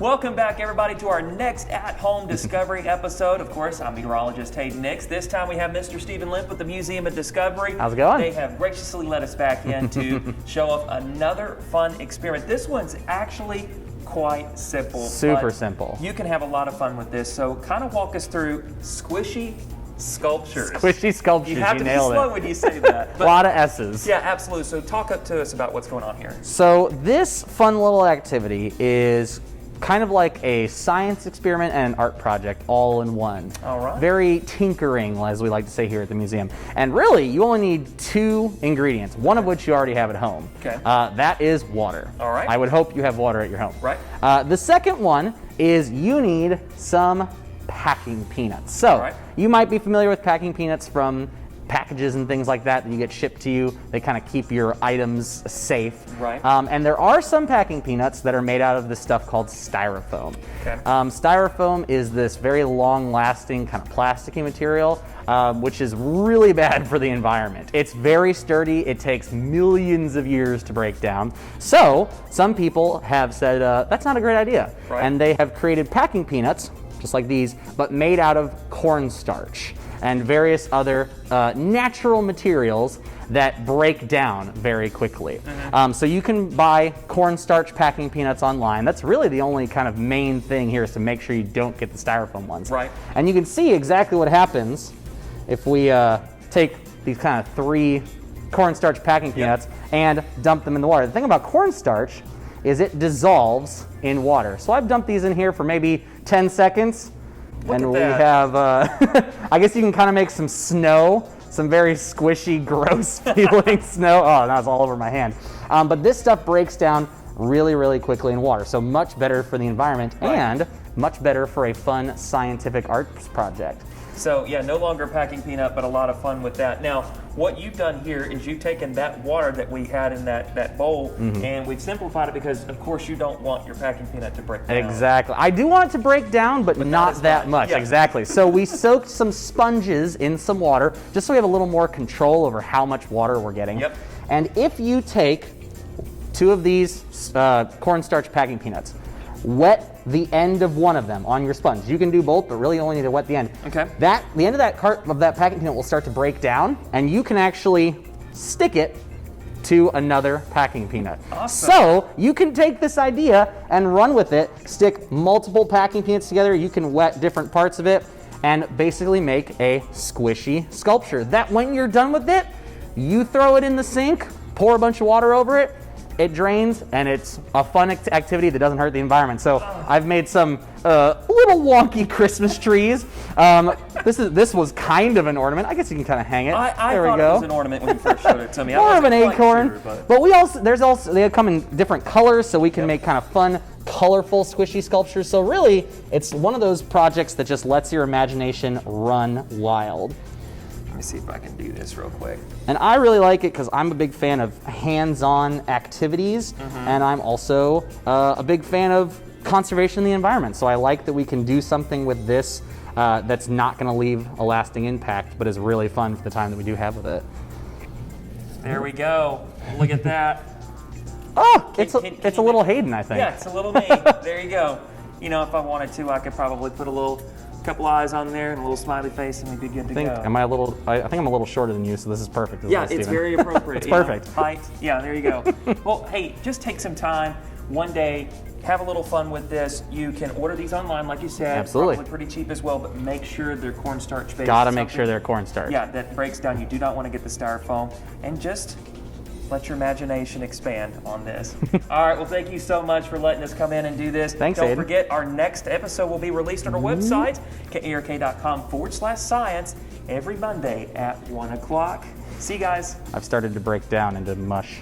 Welcome back, everybody, to our next at-home discovery episode. Of course, I'm meteorologist Hayden Nix. This time we have Mr. Stephen Limp with the Museum of Discovery. How's it going? They have graciously let us back in to show off another fun experiment. This one's actually quite simple. Super simple. You can have a lot of fun with this. So kind of walk us through squishy sculptures. Squishy sculptures, you have to be nailed slow it. when you say that. A lot of S's. Yeah, absolutely. So talk up to us about what's going on here. So this fun little activity is kind of like a science experiment and an art project all in one. All right. Very tinkering, as we like to say here at the museum. And really, you only need 2 ingredients, one of which you already have at home. Okay. That is water. All right. I would hope you have water at your home. Right. The second one is you need some packing peanuts. So right. you might be familiar with packing peanuts from packages and things like that you get shipped to you. They kind of keep your items safe. Right. And there are some packing peanuts that are made out of this stuff called styrofoam. Okay. Styrofoam is this very long-lasting kind of plasticky material, which is really bad for the environment. It's very sturdy. It takes millions of years to break down. So some people have said that's not a great idea. Right. And they have created packing peanuts, just like these, but made out of cornstarch and various other natural materials that break down very quickly. Mm-hmm. So you can buy cornstarch packing peanuts online. That's really the only kind of main thing here, is to make sure you don't get the styrofoam ones. Right. And you can see exactly what happens if we take these kind of 3 cornstarch packing peanuts and dump them in the water. The thing about cornstarch is it dissolves in water. So I've dumped these in here for maybe 10 seconds. And we have, I guess you can kind of make some snow, some very squishy, gross feeling snow. Oh, now it's all over my hand. But this stuff breaks down really, really quickly in water. So much better for the environment and much better for a fun scientific arts project. So yeah, no longer packing peanut, but a lot of fun with that. Now, what you've done here is you've taken that water that we had in that bowl, and we've simplified it because, of course, you don't want your packing peanut to break down. Exactly. I do want it to break down, but not that much. Yeah. Exactly. So we soaked some sponges in some water, just so we have a little more control over how much water we're getting. Yep. And if you take 2 of these cornstarch packing peanuts, wet the end of one of them on your sponge. You can do both, but really only need to wet the end. Okay. The end of that packing peanut will start to break down, and you can actually stick it to another packing peanut. Awesome. So you can take this idea and run with it, stick multiple packing peanuts together, you can wet different parts of it, and basically make a squishy sculpture that when you're done with it, you throw it in the sink, pour a bunch of water over it, it drains, and it's a fun activity that doesn't hurt the environment. So I've made some little wonky Christmas trees. This was kind of an ornament. I guess you can kind of hang it. I there thought we go. it was an ornament when you first showed it to me. More of an acorn. Sure, but they come in different colors, so we can make kind of fun, colorful, squishy sculptures. So really, it's one of those projects that just lets your imagination run wild. Let me see if I can do this real quick. And I really like it because I'm a big fan of hands-on activities, and I'm also a big fan of conservation of the environment. So I like that we can do something with this that's not going to leave a lasting impact, but is really fun for the time that we do have with it. There we go. Look at that. Oh, it's a little Hayden, I think. Yeah, it's a little me. There you go. You know, if I wanted to, I could probably put a couple eyes on there and a little smiley face, and we'd be good to go. I think I'm a little shorter than you, so this is perfect. Yeah, it's very appropriate. It's perfect. Height. Yeah, there you go. Well, hey, just take some time one day, have a little fun with this. You can order these online, like you said. Absolutely. Probably pretty cheap as well, but make sure they're cornstarch based. Gotta make sure they're cornstarch. Yeah, that breaks down. You do not want to get the styrofoam, and just let your imagination expand on this. All right, well, thank you so much for letting us come in and do this. Thanks, Don't Aiden. forget, our next episode will be released on our website, KARK.com/science, every Monday at 1 o'clock. See you guys. I've started to break down into mush.